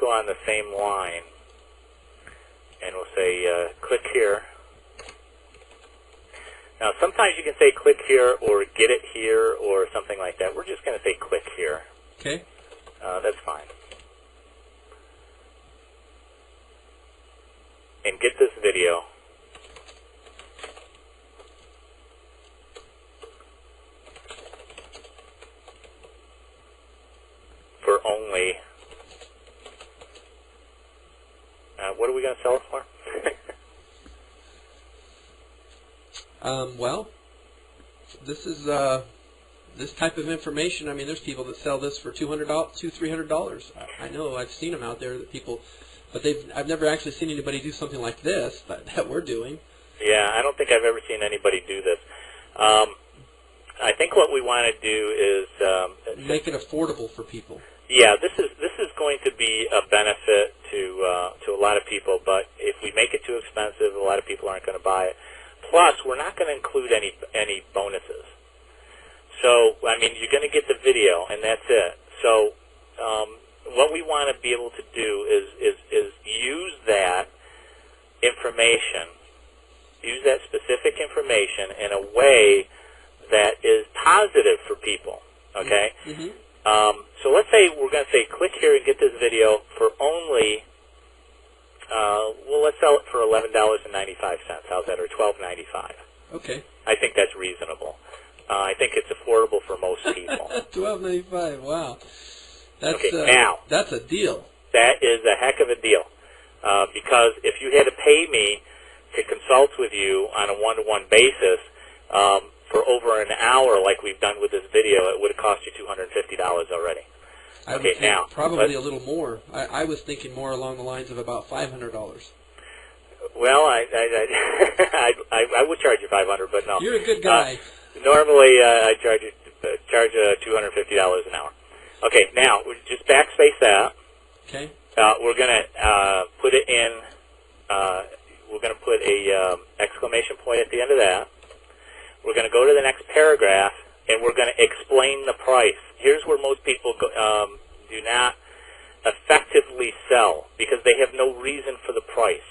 go on the same line, and we'll say click here. Now, sometimes you can say click here or get it here or something like that. We're just going to say click here. Okay. That's fine. And get this video. For only, what are we going to sell it for? Well, this is this type of information. I mean, there's people that sell this for $200, $300. I know I've seen them out there that people, but I've never actually seen anybody do something like this that we're doing. Yeah, I don't think I've ever seen anybody do this. I think what we want to do is make it affordable for people. Yeah, this is going to be a benefit to a lot of people, but if we make it too expensive, a lot of people aren't going to buy it. Plus, we're not going to include any bonuses. So, I mean, you're going to get the video, and that's it. So, what we want to be able to do is use that information, use that specific information in a way that is positive for people. Okay. Mm-hmm. So let's say we're going to say click here and get this video for only. Well, let's sell it for $11.95. How's that? Or $12.95. Okay. I think that's reasonable. I think it's affordable for most people. $12.95. Wow. That's, okay. Now that's a deal. That is a heck of a deal. Because if you had to pay me to consult with you on a one-to-one basis for over an hour, like we've done with this video, it would have cost you $250 already. I would think now probably a little more. I was thinking more along the lines of about $500. Well, I would charge you $500, but no. You're a good guy. Normally, I charge $250 an hour. Okay, now just backspace that. Okay. We're gonna put it in. We're gonna put a exclamation point at the end of that. We're gonna go to the next paragraph, and we're gonna explain the price. Here's where most people do not effectively sell because they have no reason for the price.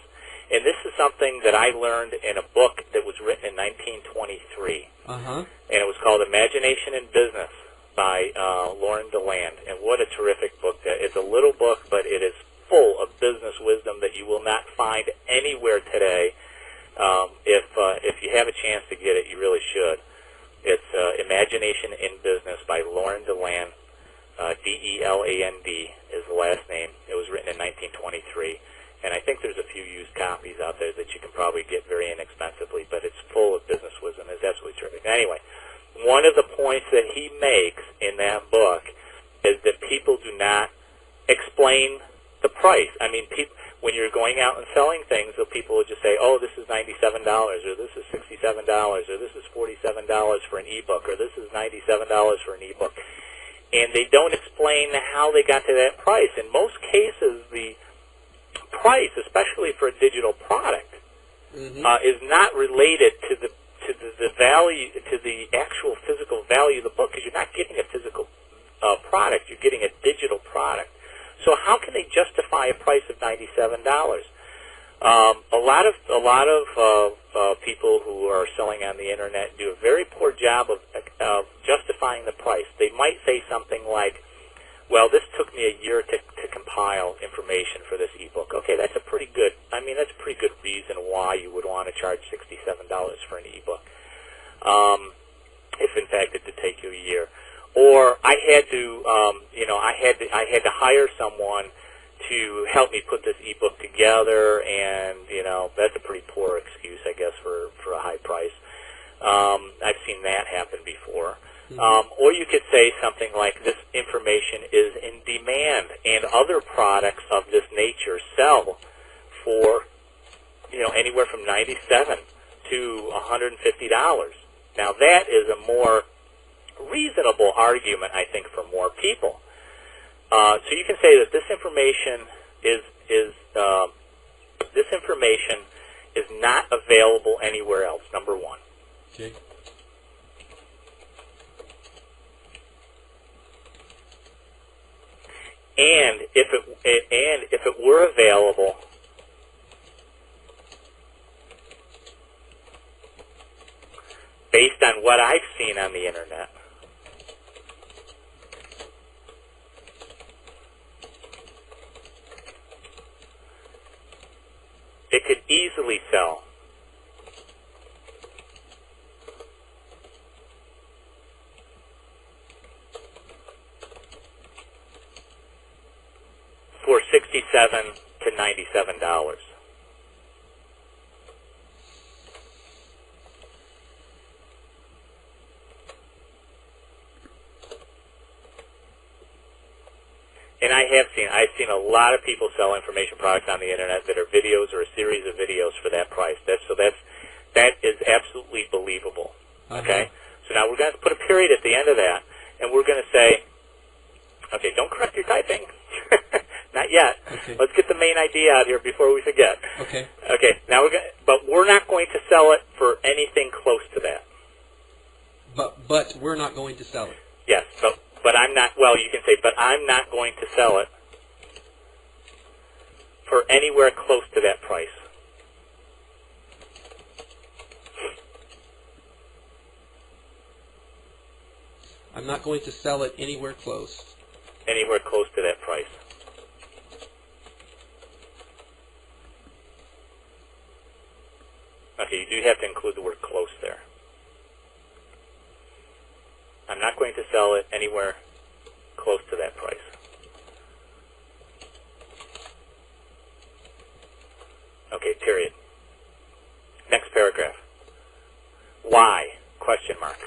And this is something that I learned in a book that was written in 1923. Uh-huh. And it was called Imagination in Business by Lauren DeLand. And what a terrific book that is. It's a little book, but it is full of business wisdom that you will not find anywhere today. If you have a chance to get it, you really should. It's Imagination in Business by Lauren DeLand. D-E-L-A-N-D is the last name. It was written in 1923. And I think there's a few used copies out there that you can probably get very inexpensively, but it's full of business wisdom. It's absolutely terrific. Anyway, one of the points that he makes in that book is that people do not explain the price. I mean, when you're going out and selling things, people will just say, oh, this is $97, or this is $67, or this is $47 for an ebook, or this is $97 for an ebook. And they don't explain how they got to that price. In most cases, the price, especially for a digital product, is not related to the value, to the actual physical value of the book, because you're not getting a physical product, you're getting a digital product. So how can they justify a price of $97? A lot of people who are selling on the internet do a very poor job of justifying the price. They might say something like, well, this took me a year to compile information for this ebook. Okay, that's a pretty good reason why you would want to charge $67 for an ebook, if in fact it did take you a year. Or I had to hire someone to help me put this ebook together, and that's a pretty poor excuse, I guess, for a high price. I've seen that happen before. Or you could say something like, this information is in demand, and other products of this nature sell for anywhere from $97 to $150. Now that is a more reasonable argument, I think, for more people. So you can say that this information is not available anywhere else. Number one. Okay. And if it were available, based on what I've seen on the internet, it could easily sell for $67 to $97. And I've seen a lot of people sell information products on the internet that are videos or a series of videos for that price. That is absolutely believable. Okay? So now we're going to put a period at the end of that, and we're going to say, okay, don't correct your typing. Not yet. Okay. Let's get the main idea out here before we forget. Okay. Okay. Now but we're not going to sell it for anything close to that. But we're not going to sell it. Yes, but I'm not. Well, you can say, but I'm not going to sell it for anywhere close to that price. I'm not going to sell it anywhere close. Anywhere close to that price. Okay, you do have to include the word close there. I'm not going to sell it anywhere close to that price. Okay, period. Next paragraph. Why? Question mark.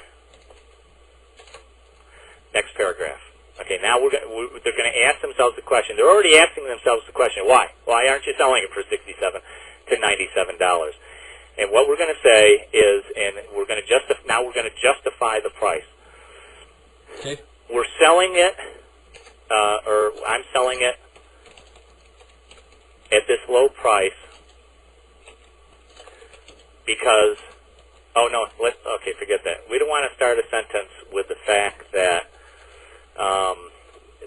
Next paragraph. Okay, now they're going to ask themselves the question. They're already asking themselves the question, why? Why aren't you selling it for $67 to $97? And what we're going to say is, and we're going to justify the price. Okay. We're selling it, or I'm selling it at this low price because, okay, forget that. We don't want to start a sentence with the fact that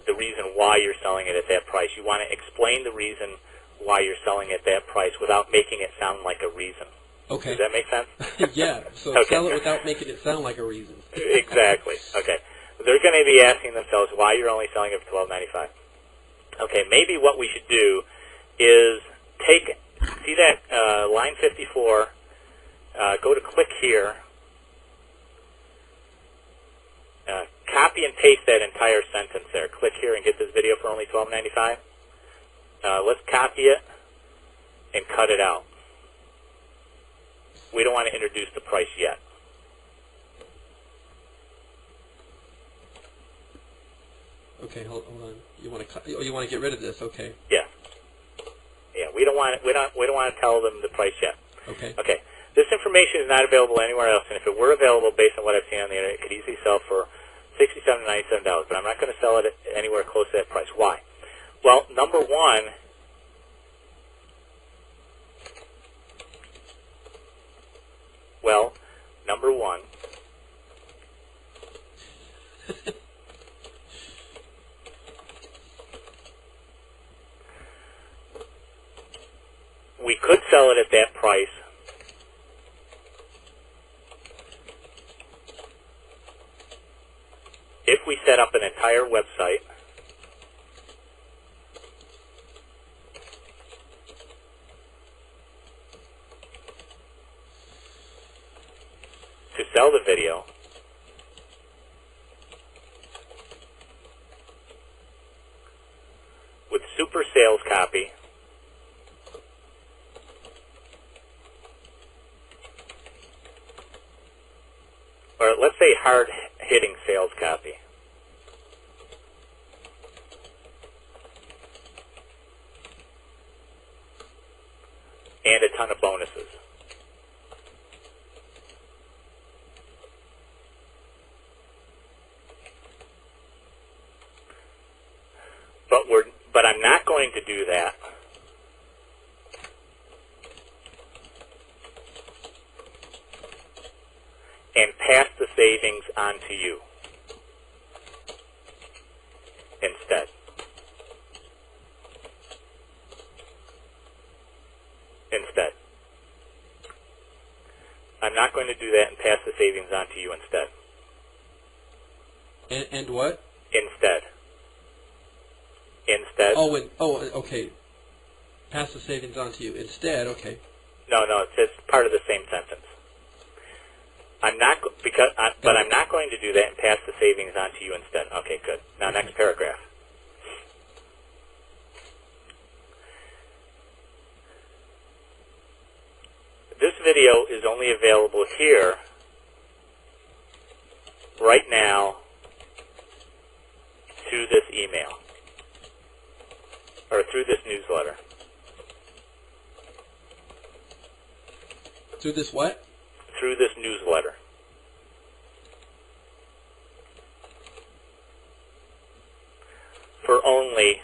the reason why you're selling it at that price. You want to explain the reason why you're selling it at that price without making it sound like a reason. Okay. Does that make sense? Yeah, so Okay. sell it without making it sound like a reason. Exactly. Okay. They're going to be asking themselves why you're only selling it for $12.95. Okay, maybe what we should do is see that line 54, go to click here, copy and paste that entire sentence there. Click here and get this video for only $12.95. Let's copy it and cut it out. We don't want to introduce the price yet. Okay, hold on. You want to get rid of this? Okay. Yeah. Yeah. We don't want to tell them the price yet. Okay. Okay. This information is not available anywhere else, and if it were available, based on what I've seen on the internet, it could easily sell for $67 to $97. But I'm not going to sell it anywhere close to that price. Why? Well, number one. We could sell it at that price if we set up an entire website to sell the video with super sales copy or let's say hard-hitting sales copy. And a ton of bonuses. But I'm not going to do that and pass the savings on to you instead. instead. I'm not going to do that and pass the savings on to you instead. And what? Instead. Instead. Okay. Pass the savings on to you instead. Okay. No, it's part of the same sentence. I'm not going to do that and pass the savings on to you instead. Okay, good. Now, next paragraph. This video is only available here right now through this email or through this newsletter. Through this what? Through this newsletter. For only